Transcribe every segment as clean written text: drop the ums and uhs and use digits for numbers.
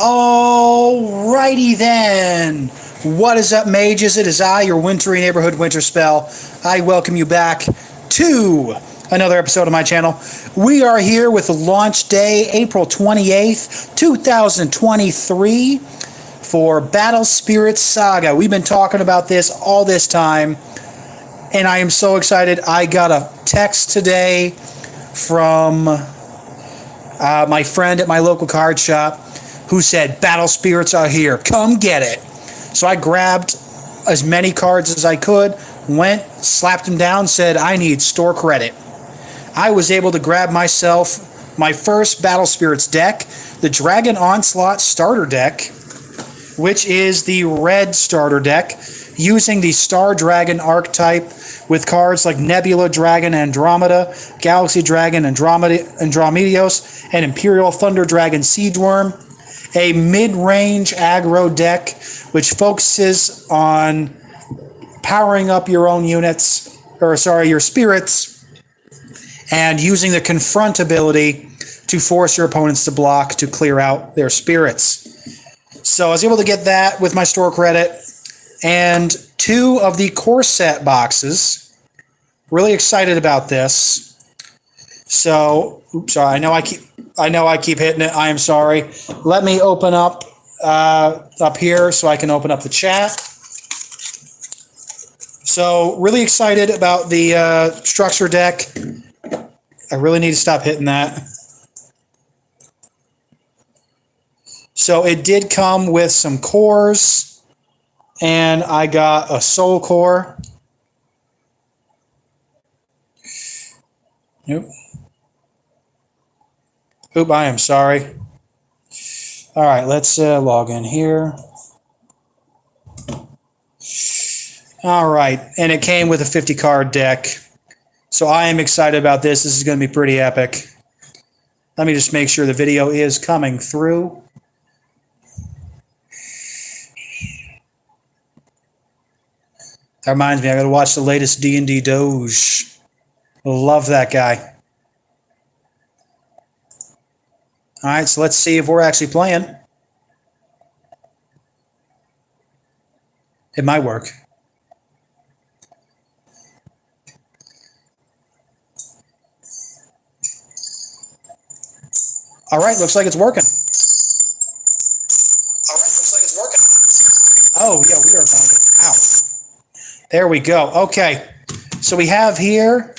Alrighty then. What is up, mages? It is I, your wintry neighborhood winter spell. I welcome you back to another episode of my channel. We are here with launch day, April 28th, 2023 for Battle Spirit Saga. We've been talking about this all this time, and I am so excited. I got a text today from my friend at my local card shop who said, Battle Spirits are here, come get it. So I grabbed as many cards as I could, went, slapped them down, said, I need store credit. I was able to grab myself my first Battle Spirits deck, the Dragon Onslaught starter deck, which is the red starter deck, using the Star Dragon archetype with cards like Nebula Dragon Andromeda, Galaxy Dragon Andromedios, and Imperial Thunder Dragon Siegewurm. A mid-range aggro deck which focuses on powering up your own units, your spirits, and using the confront ability to force your opponents to block to clear out their spirits. So I was able to get that with my store credit, and 2 of the core set boxes. Really excited about this. So, oops, sorry, I know I keep hitting it. I am sorry. Let me open up here so I can open up the chat. So, really excited about the structure deck. I really need to stop hitting that. So, it did come with some cores, and I got a soul core. Nope. Oop, I am sorry. All right, let's log in here. All right, and it came with a 50-card deck. So I am excited about this. This is going to be pretty epic. Let me just make sure the video is coming through. That reminds me, I got to watch the latest D&D Doge. Love that guy. All right, so let's see if we're actually playing. It might work. All right, looks like it's working. Oh, yeah, we are going to. Ow. There we go. Okay, so we have here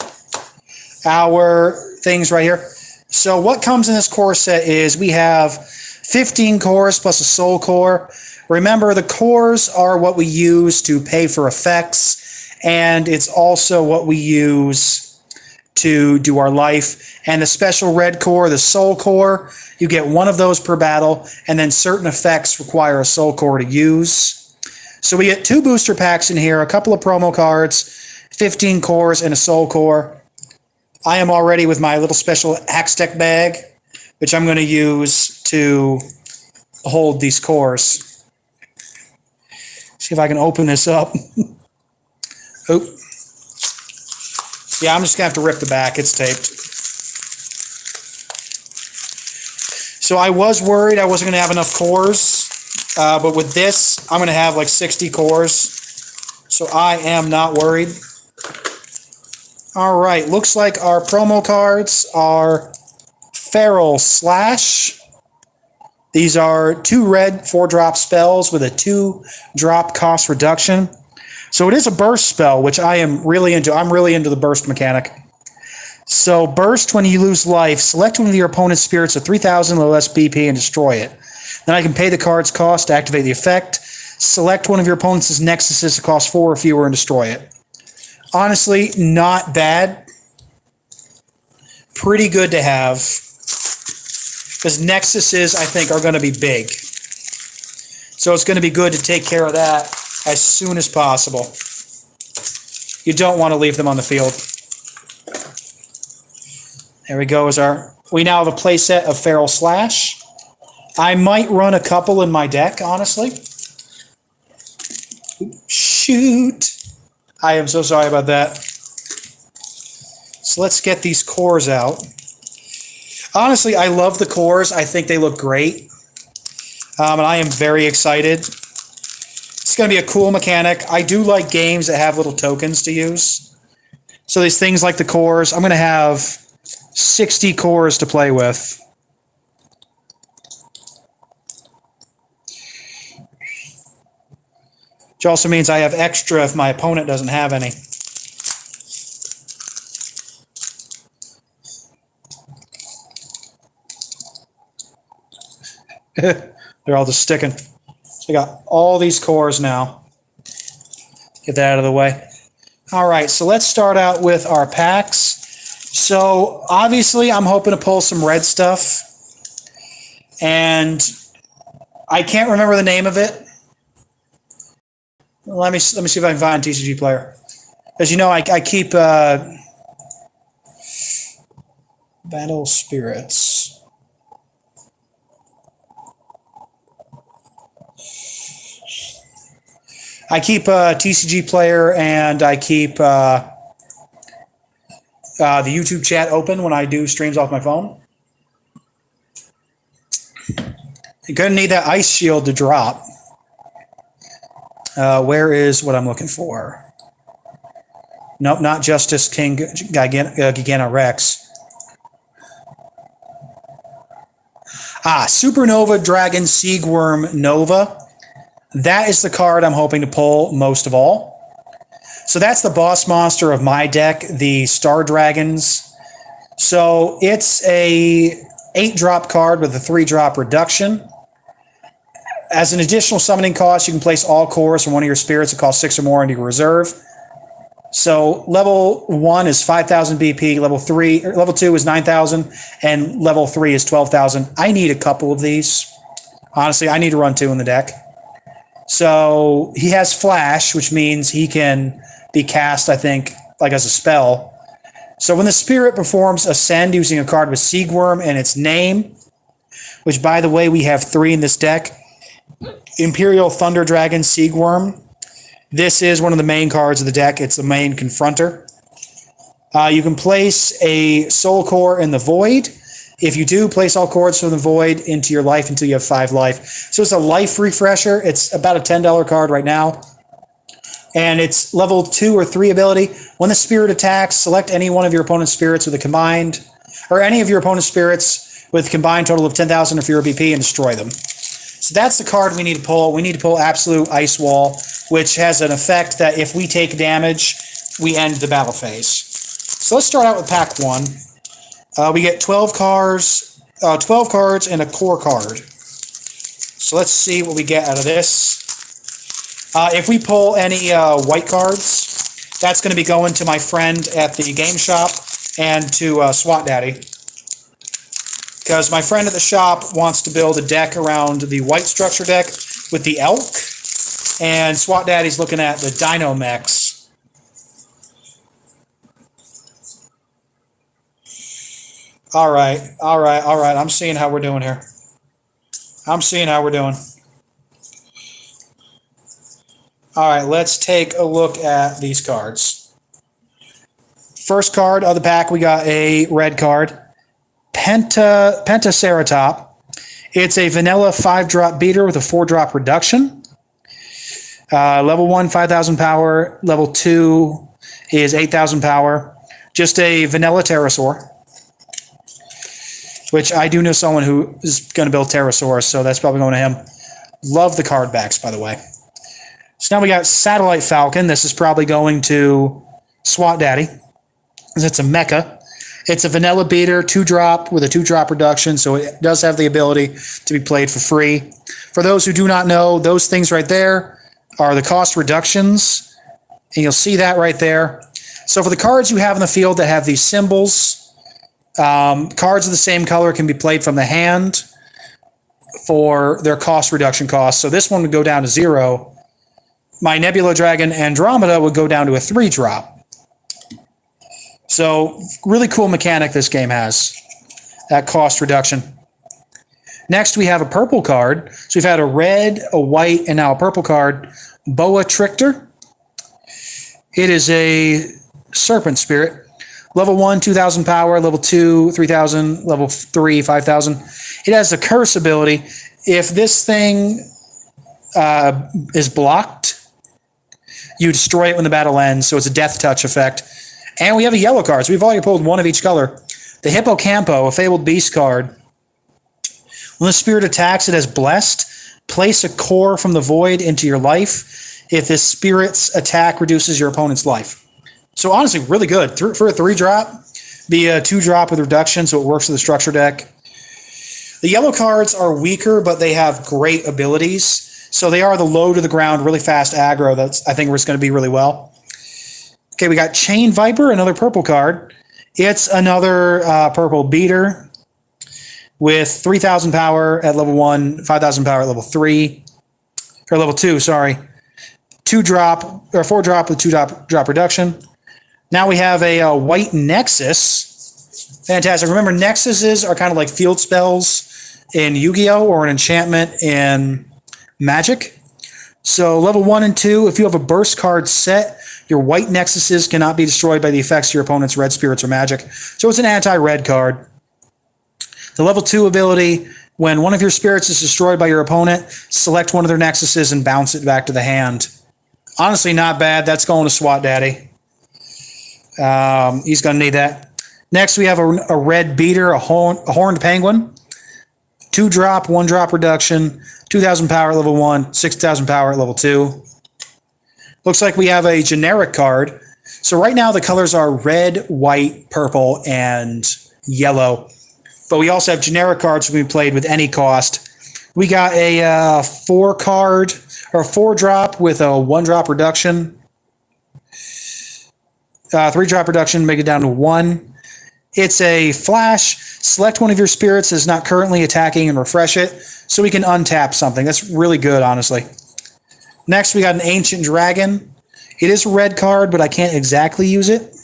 our things right here. So what comes in this core set is we have 15 cores plus a soul core. Remember, the cores are what we use to pay for effects, and it's also what we use to do our life. And the special red core, the soul core, you get 1 of those per battle, and then certain effects require a soul core to use. So we get 2 booster packs in here, a couple of promo cards, 15 cores, and a soul core. I am already with my little special Axe Deck bag, which I'm going to use to hold these cores. See if I can open this up. Oop. Yeah, I'm just going to have to rip the back. It's taped. So I was worried I wasn't going to have enough cores, but with this, I'm going to have like 60 cores. So I am not worried. All right, looks like our promo cards are Feral Slash. These are 2 red 4-drop spells with a 2-drop cost reduction. So it is a burst spell, which I am really into. I'm really into the burst mechanic. So burst, when you lose life, select one of your opponent's spirits of 3,000 or less BP and destroy it. Then I can pay the card's cost to activate the effect. Select one of your opponent's nexuses to cost 4 or fewer and destroy it. Honestly, not bad. Pretty good to have. Because nexuses, I think, are going to be big. So it's going to be good to take care of that as soon as possible. You don't want to leave them on the field. There we go. We now have a playset of Feral Slash. I might run a couple in my deck, honestly. Shoot. I am so sorry about that. So let's get these cores out. Honestly, I love the cores. I think they look great. and I am very excited. It's going to be a cool mechanic. I do like games that have little tokens to use. So these things like the cores, I'm going to have 60 cores to play with. Which also means I have extra if my opponent doesn't have any. They're all just sticking. So I got all these cores now. Get that out of the way. All right, so let's start out with our packs. So obviously I'm hoping to pull some red stuff. And I can't remember the name of it. Let me see if I can find TCG Player. As you know, I keep Battle Spirits. I keep TCG Player, and I keep the YouTube chat open when I do streams off my phone. You're going to need that Ice Shield to drop. Where is what I'm looking for? Nope, not Justice King Giganorex. Supernova Dragon Siegworm Nova. That is the card I'm hoping to pull most of all. So that's the boss monster of my deck, the Star Dragons. So it's a 8-drop card with a 3-drop reduction. As an additional summoning cost, you can place all cores from one of your spirits that cost 6 or more into your reserve. So level 1 is 5,000 BP, level 2 is 9,000, and level 3 is 12,000. I need a couple of these. Honestly, I need to run 2 in the deck. So he has Flash, which means he can be cast, I think, like as a spell. So when the spirit performs Ascend using a card with Siegworm and its name, which, by the way, we have 3 in this deck, Imperial Thunder Dragon Siegworm. This is one of the main cards of the deck. It's the main confronter. You can place a Soul Core in the Void. If you do, place all cores from the Void into your life until you have 5 life. So it's a life refresher. It's about a $10 card right now. And it's level 2 or 3 ability. When the spirit attacks, select any one of your opponent's spirits with a combined, or any of your opponent's spirits with a combined total of 10,000 or fewer BP and destroy them. So that's the card we need to pull. We need to pull Absolute Ice Wall, which has an effect that if we take damage, we end the battle phase. So let's start out with pack 1. We get 12 cards and a core card. So let's see what we get out of this. If we pull any white cards, that's going to be going to my friend at the game shop and to SWAT Daddy. Because my friend at the shop wants to build a deck around the white structure deck with the elk, and SWAT Daddy's looking at the Dino Mechs. All right. I'm seeing how we're doing here. All right, let's take a look at these cards. First card of the pack, we got a red card. Pentaceratop. It's a vanilla 5-drop beater with a 4-drop reduction. Level 1, 5,000 power. Level 2 is 8,000 power. Just a vanilla pterosaur. Which I do know someone who is going to build pterosaurs, so that's probably going to him. Love the card backs, by the way. So now we got Satellite Falcon. This is probably going to SWAT Daddy, because it's a mecha. It's a vanilla beater, 2-drop with a 2-drop reduction, so it does have the ability to be played for free. For those who do not know, those things right there are the cost reductions, and you'll see that right there. So for the cards you have in the field that have these symbols, cards of the same color can be played from the hand for their cost reduction costs. So this one would go down to 0. My Nebula Dragon Andromeda would go down to a 3-drop. So really cool mechanic this game has, that cost reduction. Next we have a purple card. So we've had a red, a white, and now a purple card. Boa Trickster. It is a serpent spirit. Level 1, 2,000 power. Level 2, 3,000. Level 3, 5,000. It has a curse ability. If this thing is blocked, you destroy it when the battle ends, so it's a death touch effect. And we have a yellow card, so we've already pulled one of each color. The Hippocampo, a Fabled Beast card. When the spirit attacks, it has Blessed. Place a core from the void into your life. If this spirit's attack reduces your opponent's life. So honestly, really good. For a 3-drop, be a 2-drop with reduction, so it works with the structure deck. The yellow cards are weaker, but they have great abilities. So they are the low to the ground, really fast aggro. That's, I think, where it's going to be really well. Okay, we got Chain Viper, another purple card. It's another purple beater with 3,000 power at level 1, 5,000 power at level 3, or level 2, sorry. 2-drop, or 4-drop with 2-drop reduction. Now we have a white Nexus. Fantastic. Remember, Nexuses are kind of like field spells in Yu-Gi-Oh! Or an enchantment in Magic. So level 1 and 2, if you have a burst card set, your white Nexuses cannot be destroyed by the effects of your opponent's red spirits or magic. So it's an anti-red card. The level 2 ability, when one of your spirits is destroyed by your opponent, select one of their Nexuses and bounce it back to the hand. Honestly, not bad. That's going to SWAT Daddy. He's going to need that. Next, we have a red beater, a horned penguin. 2-drop, 1-drop reduction, 2,000 power at level 1, 6,000 power at level 2. Looks like we have a generic card. So right now the colors are red, white, purple, and yellow. But we also have generic cards that we played with any cost. We got a 4-card, or a 4-drop with a 1-drop reduction. 3-drop reduction, make it down to 1. It's a flash. Select one of your spirits that is not currently attacking and refresh it, so we can untap something. That's really good, honestly. Next, we got an Ancient Dragon. It is a red card, but I can't exactly use it.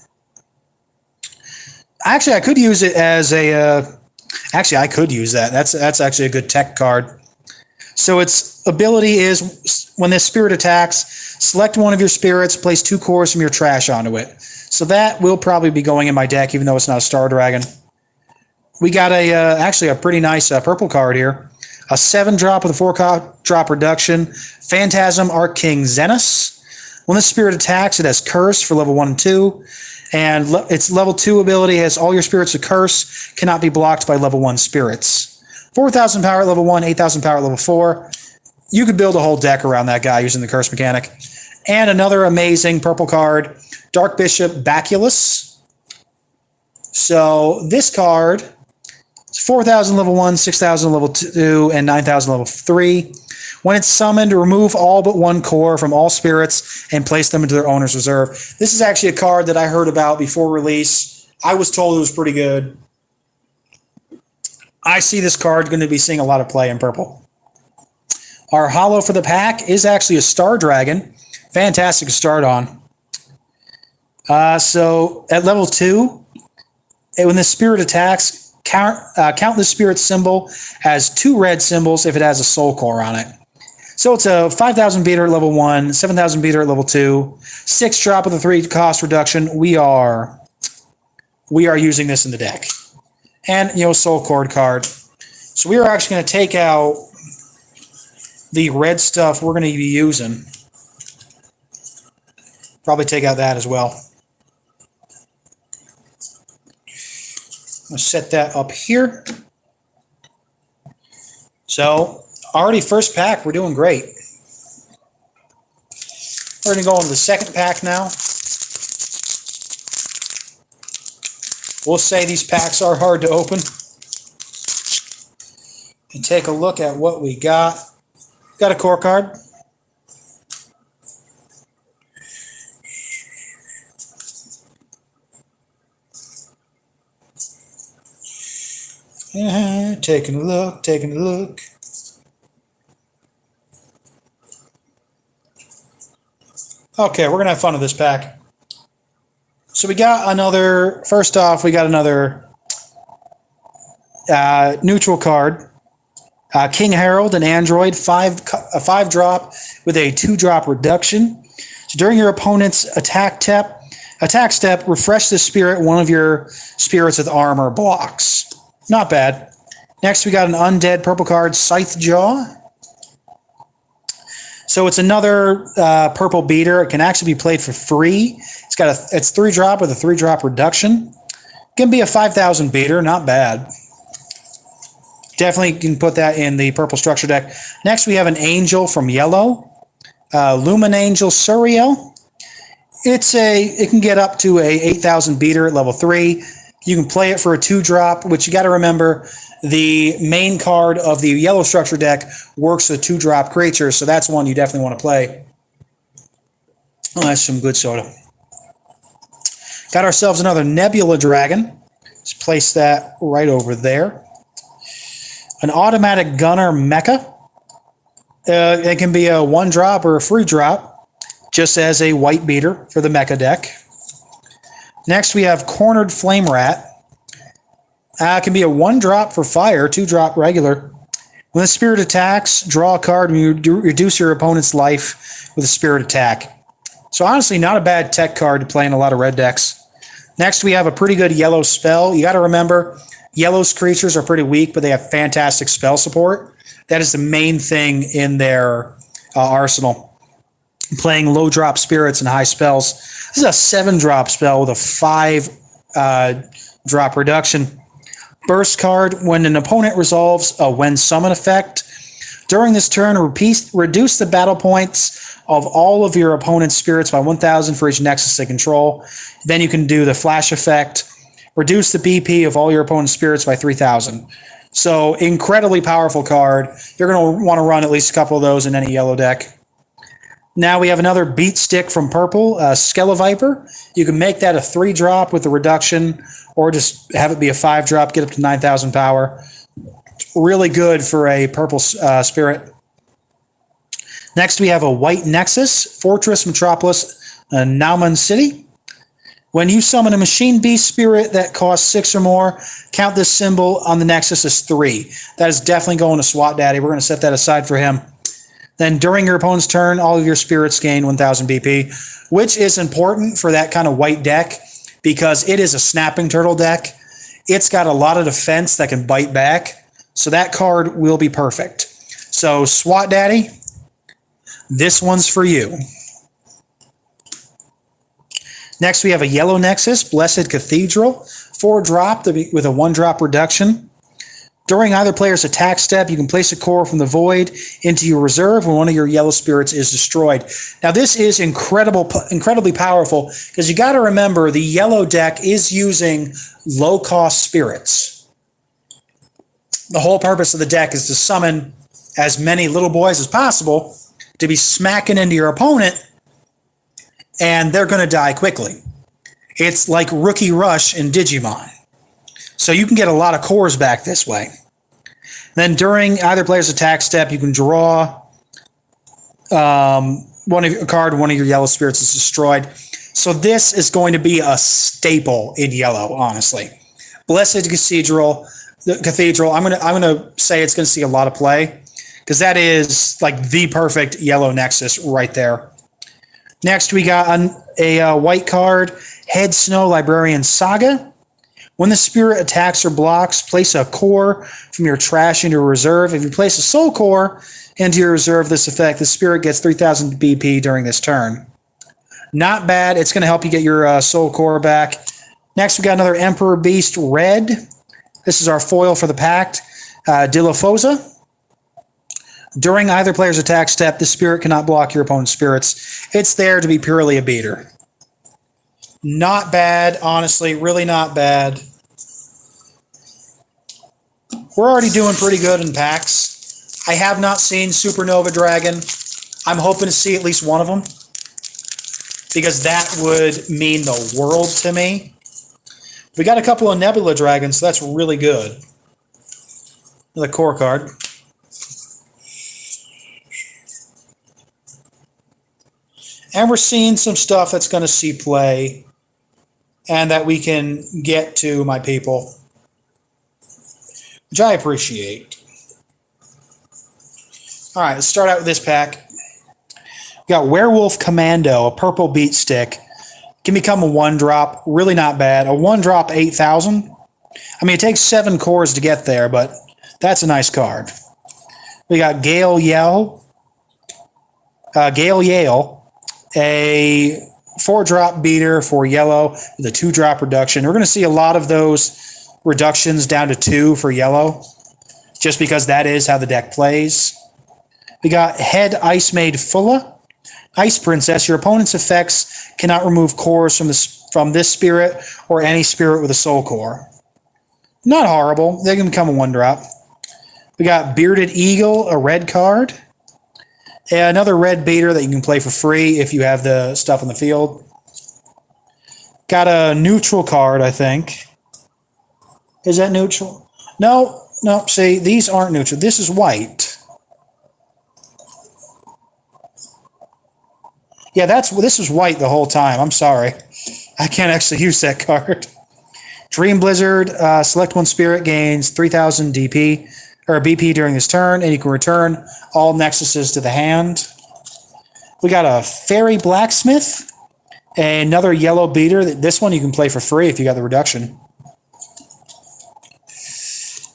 Actually, I could use it as a... Actually, I could use that. That's actually a good tech card. So its ability is, when this spirit attacks, select one of your spirits, place 2 cores from your trash onto it. So that will probably be going in my deck, even though it's not a Star Dragon. We got actually a pretty nice purple card here. A 7-drop with a 4-drop reduction. Phantasm Arc King Xenos. When this spirit attacks, it has Curse for level 1 and 2. And its level 2 ability has all your spirits with Curse, cannot be blocked by level 1 spirits. 4,000 power at level 1, 8,000 power at level 4. You could build a whole deck around that guy using the Curse mechanic. And another amazing purple card, Dark Bishop Baculus. So this card is 4,000 level 1, 6,000 level 2, and 9,000 level 3. When it's summoned, remove all but 1 core from all spirits and place them into their owner's reserve. This is actually a card that I heard about before release. I was told it was pretty good. I see this card going to be seeing a lot of play in purple. Our holo for the pack is actually a Star Dragon. Fantastic to start on. So at level 2, when the spirit attacks, count the spirit symbol as 2 red symbols if it has a soul core on it. So it's a 5,000 beater at level 1, 7,000 beater at level 2, 6-drop with a 3 cost reduction. We are using this in the deck. And, soul cord card. So we are actually going to take out the red stuff we're going to be using. Probably take out that as well. I'm going to set that up here. So, already first pack, we're doing great. We're going to go into the second pack now. We'll say these packs are hard to open. And take a look at what we got. Got a core card. Taking a look. Okay, we're going to have fun with this pack. So we got another, first off, we got another neutral card. King Herald, an android, a 5-drop with a 2-drop reduction. So during your opponent's attack step, refresh the spirit one of your spirits with armor blocks. Not bad. Next, we got an undead purple card, Scythe Jaw. So it's another purple beater. It can actually be played for free. It's 3-drop with a 3-drop reduction. It can be a 5,000 beater, not bad. Definitely can put that in the purple structure deck. Next, we have an Angel from yellow, Lumen Angel Suriel. It can get up to a 8,000 beater at level 3. You can play it for a 2-drop, which you got to remember, the main card of the yellow structure deck works with 2-drop creatures, so that's one you definitely want to play. Oh, that's some good soda. Got ourselves another Nebula Dragon. Let's place that right over there. An Automatic Gunner Mecha. It can be a 1-drop or a free drop, just as a white beater for the Mecha deck. Next, we have Cornered Flame Rat. It can be a 1-drop for fire, 2-drop regular. When the spirit attacks, draw a card and you reduce your opponent's life with a spirit attack. So honestly, not a bad tech card to play in a lot of red decks. Next, we have a pretty good yellow spell. You got to remember, yellow's creatures are pretty weak, but they have fantastic spell support. That is the main thing in their arsenal. Playing low-drop spirits and high spells. This is a 7-drop spell with a 5-drop reduction. Burst card, when an opponent resolves a when summon effect, during this turn, reduce the battle points of all of your opponent's spirits by 1,000 for each nexus they control. Then you can do the flash effect, reduce the BP of all your opponent's spirits by 3,000. So incredibly powerful card. You're going to want to run at least a couple of those in any yellow deck. Now we have another Beat Stick from purple, Skeleviper. You can make that a 3-drop with a reduction, or just have it be a 5-drop, get up to 9,000 power. Really good for a purple spirit. Next we have a White Nexus, Fortress Metropolis, Nauman City. When you summon a Machine Beast spirit that costs 6 or more, count this symbol on the Nexus as 3. That is definitely going to SWAT Daddy. We're going to set that aside for him. Then during your opponent's turn, all of your spirits gain 1,000 BP, which is important for that kind of white deck because it is a snapping turtle deck. It's got a lot of defense that can bite back, so that card will be perfect. So SWAT Daddy, this one's for you. Next, we have a Yellow Nexus, Blessed Cathedral, 4-drop with a 1-drop reduction. During either player's attack step, you can place a core from the void into your reserve when one of your yellow spirits is destroyed. Now, this is incredibly powerful because you got to remember the yellow deck is using low-cost spirits. The whole purpose of the deck is to summon as many little boys as possible to be smacking into your opponent, and they're going to die quickly. It's like Rookie Rush in Digimon. So you can get a lot of cores back this way. Then during either player's attack step, you can draw a card, one of your yellow spirits is destroyed. So this is going to be a staple in yellow, honestly. Blessed Cathedral, I'm gonna say it's going to see a lot of play because that is like the perfect yellow nexus right there. Next, we got a white card, Head Snow Librarian Saga. When the spirit attacks or blocks, place a core from your trash into a reserve. If you place a soul core into your reserve, this effect, the spirit gets 3,000 BP during this turn. Not bad. It's going to help you get your soul core back. Next, we got another Emperor Beast Red. This is our foil for the Pact, Dilophosa. During either player's attack step, the spirit cannot block your opponent's spirits. It's there to be purely a beater. Not bad, honestly, really not bad. We're already doing pretty good in packs. I have not seen Supernova Dragon. I'm hoping to see at least one of them because that would mean the world to me. We got a couple of Nebula Dragons, so that's really good. Another core card. And we're seeing some stuff that's going to see play and that we can get to, my people, which I appreciate. All right, let's start out with this pack. We got Werewolf Commando, a purple beat stick. Can become a 1-drop, really not bad. A 1-drop 8,000. I mean, it takes 7 cores to get there, but That's a nice card. We got Gale Yale, a 4-drop beater for yellow with a 2-drop reduction. We're going to see a lot of those reductions down to 2 for yellow, just because that is how the deck plays. We got Head Ice Maid Fulla, Ice Princess. Your opponent's effects cannot remove cores from this spirit or any spirit with a soul core. Not horrible. They can become a 1-drop. We got Bearded Eagle, a red card. Another red beater that you can play for free if you have the stuff on the field. Got a neutral card, I think. Is that neutral? No, see, these aren't neutral. This is white. Yeah, this was white the whole time. I'm sorry. I can't actually use that card. Dream Blizzard, select one spirit, gains 3,000 DP or BP during this turn, and you can return all Nexuses to the hand. We got a Fairy Blacksmith, another yellow beater. This one you can play for free if you got the reduction.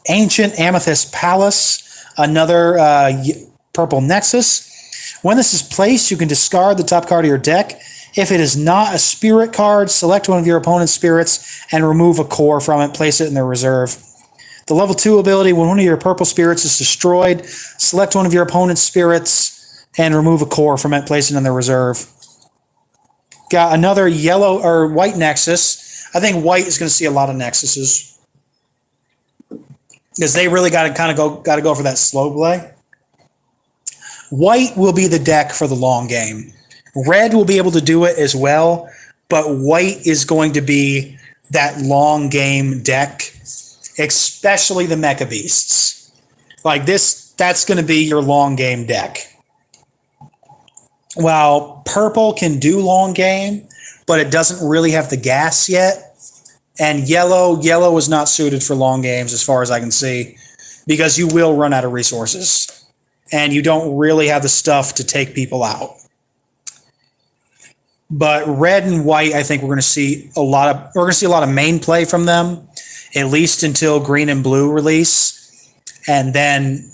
Ancient Amethyst Palace, another purple Nexus. When this is placed, you can discard the top card of your deck. If it is not a spirit card, select one of your opponent's spirits and remove a core from it. Place it in their reserve. The level 2 ability, when one of your purple spirits is destroyed, select one of your opponent's spirits and remove a core from it. Place it in their reserve. Got another yellow or white Nexus. I think white is going to see a lot of Nexuses because they really got to go for that slow play. White will be the deck for the long game. Red will be able to do it as well, but white is going to be that long game deck, especially the Mecha Beasts. Like this, that's going to be your long game deck. While purple can do long game, but it doesn't really have the gas yet. And yellow is not suited for long games as far as I can see, because you will run out of resources and you don't really have the stuff to take people out. But red and white, I think we're going to see a lot of main play from them, at least until green and blue release, and then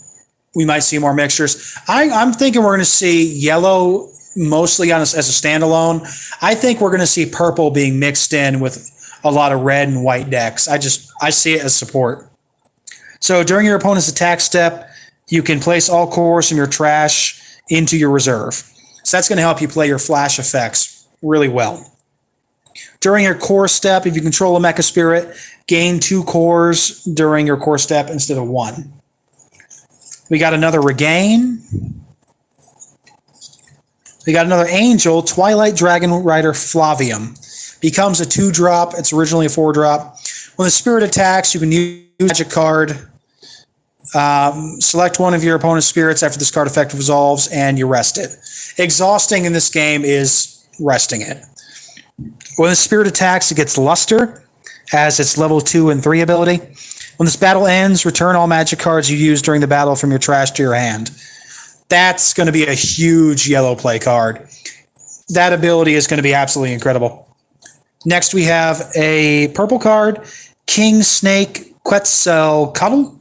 we might see more mixtures. I'm thinking we're going to see yellow mostly as a standalone. I think we're going to see purple being mixed in with a lot of red and white decks. I see it as support. So during your opponent's attack step, you can place all cores from your trash into your reserve. So that's going to help you play your flash effects really well. During your core step, if you control a Mecha Spirit, gain 2 cores during your core step instead of 1. We got another Regain. We got another Angel, Twilight Dragon Rider Flavium. Becomes a 2-drop. It's originally a 4-drop. When the spirit attacks, you can use a magic card. Select one of your opponent's spirits after this card effect resolves, and you rest it. Exhausting in this game is resting it. When the spirit attacks, it gets Luster as its level 2 and 3 ability. When this battle ends, return all magic cards you used during the battle from your trash to your hand. That's going to be a huge yellow play card. That ability is going to be absolutely incredible. Next, we have a purple card, King Snake Quetzalcoatl.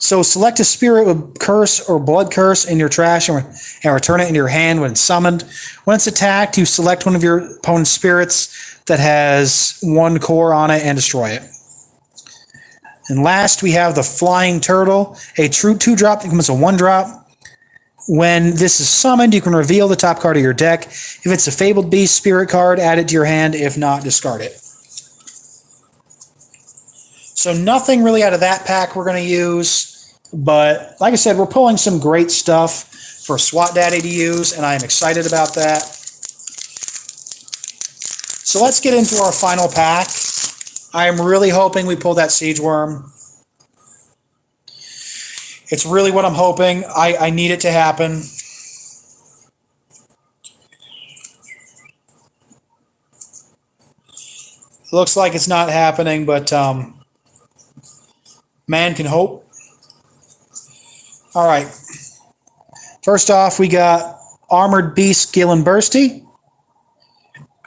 So select a spirit with curse or blood curse in your trash and return it into your hand when it's summoned. When it's attacked, you select one of your opponent's spirits that has 1 core on it and destroy it. And last, we have the Flying Turtle, a true 2-drop that becomes a 1-drop. When this is summoned, you can reveal the top card of your deck. If it's a Fabled Beast spirit card, add it to your hand. If not, discard it. So nothing really out of that pack we're going to use. But like I said, we're pulling some great stuff for SWAT Daddy to use, and I am excited about that. So let's get into our final pack. I am really hoping we pull that Siege Worm. It's really what I'm hoping. I need it to happen. Looks like it's not happening, but man can hope. All right. First off, we got Armored Beast Gillen Bursty.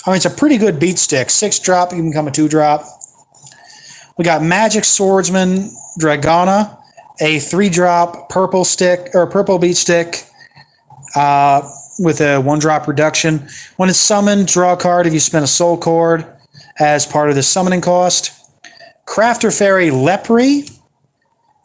I mean, it's a pretty good beat stick. 6-drop, you can become a 2-drop. We got Magic Swordsman Dragona, a 3-drop purple stick or purple beach stick with a 1-drop reduction. When it's summoned, draw a card if you spend a soul cord as part of the summoning cost. Crafter Fairy Lepre.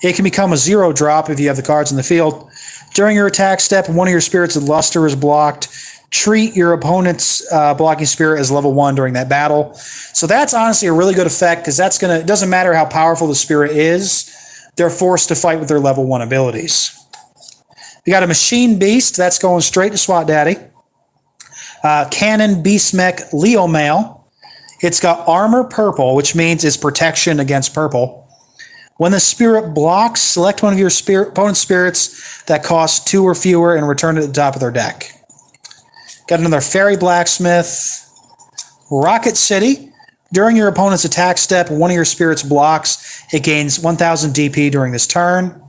It can become a 0-drop if you have the cards in the field. During your attack step, one of your spirits of luster is blocked. Treat your opponent's blocking spirit as level 1 during that battle. So that's honestly a really good effect because it doesn't matter how powerful the spirit is, they're forced to fight with their level 1 abilities. You got a Machine Beast, that's going straight to SWAT Daddy. Cannon Beast Mech Leo Male. It's got armor purple, which means it's protection against purple. When the spirit blocks, select one of your opponent's spirits that cost 2 or fewer and return it to the top of their deck. Got another Fairy Blacksmith. Rocket City. During your opponent's attack step, one of your spirits blocks. It gains 1000 DP during this turn.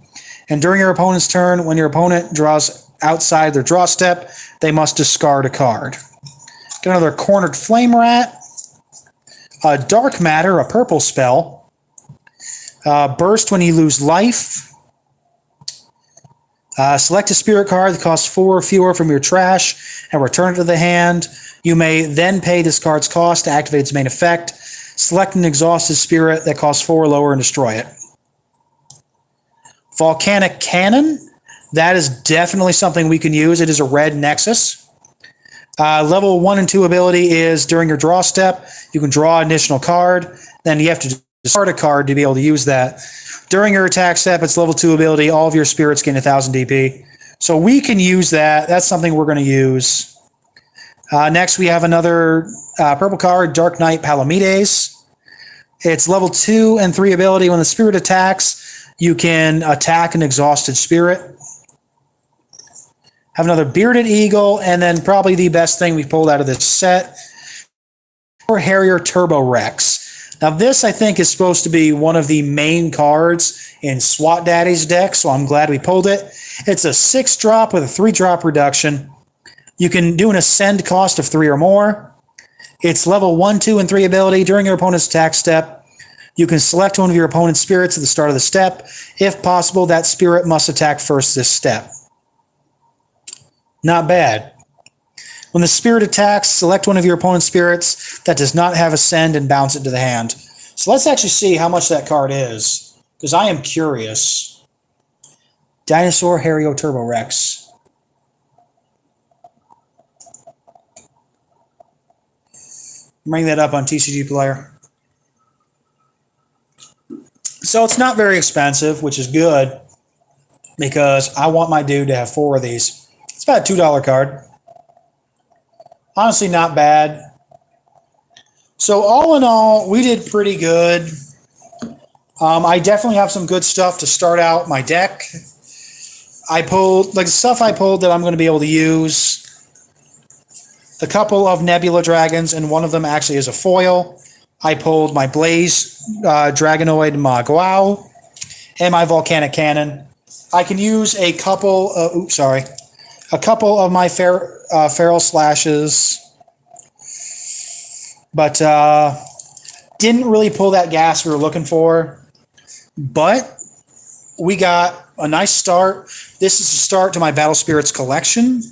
And during your opponent's turn, when your opponent draws outside their draw step, they must discard a card. Got another Cornered Flame Rat. Dark Matter, a purple spell. Burst when you lose life. Select a spirit card that costs 4 or fewer from your trash and return it to the hand. You may then pay this card's cost to activate its main effect. Select an exhausted spirit that costs 4 or lower and destroy it. Volcanic Cannon. That is definitely something we can use. It is a red Nexus. Level 1 and 2 ability is during your draw step, you can draw an additional card. Then you have to discard a card to be able to use that. During your attack step, it's level 2 ability. All of your spirits gain 1000 DP. So we can use that. That's something we're going to use. Next, we have another purple card, Dark Knight Palomides. It's level 2 and 3 ability. When the spirit attacks, you can attack an exhausted spirit. Have another Bearded Eagle, and then probably the best thing we've pulled out of this set, Harrier Turbo Rex. Now this, I think, is supposed to be one of the main cards in SWAT Daddy's deck, so I'm glad we pulled it. It's a 6-drop with a 3-drop reduction. You can do an Ascend cost of 3 or more. It's level 1, 2, and 3 ability. During your opponent's attack step, you can select one of your opponent's spirits at the start of the step. If possible, that spirit must attack first this step. Not bad. When the spirit attacks, select one of your opponent's spirits that does not have Ascend and bounce it to the hand. So let's actually see how much that card is, because I am curious. Dinosaur Harrier Turbo Rex. Bring that up on TCG Player. So it's not very expensive, which is good, because I want my dude to have 4 of these. It's about a $2 card. Honestly, not bad. So all in all, we did pretty good. I definitely have some good stuff to start out my deck. I pulled, like the stuff I pulled that I'm going to be able to use. A couple of Nebula Dragons, and one of them actually is a foil. I pulled my Blaze Dragonoid Maguao and my Volcanic Cannon. I can use a couple of, a couple of my Feral Slashes, but didn't really pull that gas we were looking for. But we got a nice start. This is a start to my Battle Spirits collection.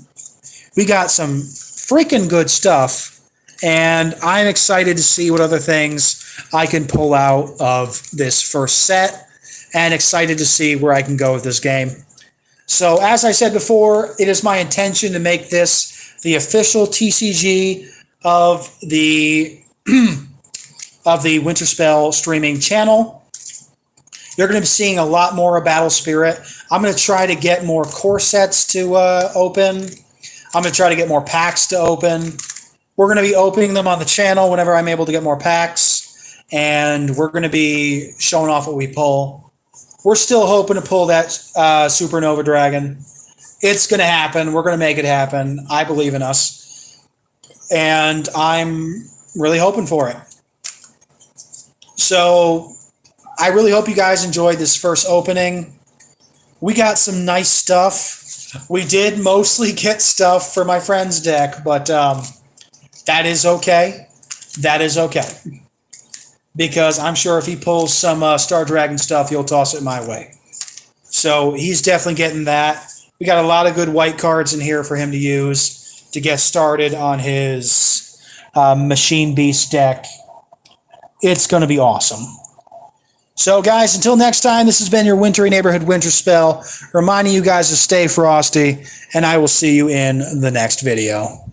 We got some freaking good stuff, and I'm excited to see what other things I can pull out of this first set, and excited to see where I can go with this game. So as I said before, it is my intention to make this the official TCG of the Winter Spell streaming channel. You're going to be seeing a lot more of Battle Spirit. I'm going to try to get more core sets to open. I'm going to try to get more packs to open. We're going to be opening them on the channel whenever I'm able to get more packs, and we're going to be showing off what we pull. We're still hoping to pull that Supernova Dragon. It's going to happen. We're going to make it happen. I believe in us, and I'm really hoping for it. So I really hope you guys enjoyed this first opening. We got some nice stuff. We did mostly get stuff for my friend's deck, but that is okay. That is okay. because I'm sure if he pulls some Star Dragon stuff, he'll toss it my way. So he's definitely getting that. We got a lot of good white cards in here for him to use to get started on his Machine Beast deck. It's going to be awesome. So, guys, until next time, this has been your Wintry Neighborhood Winter Spell, reminding you guys to stay frosty, and I will see you in the next video.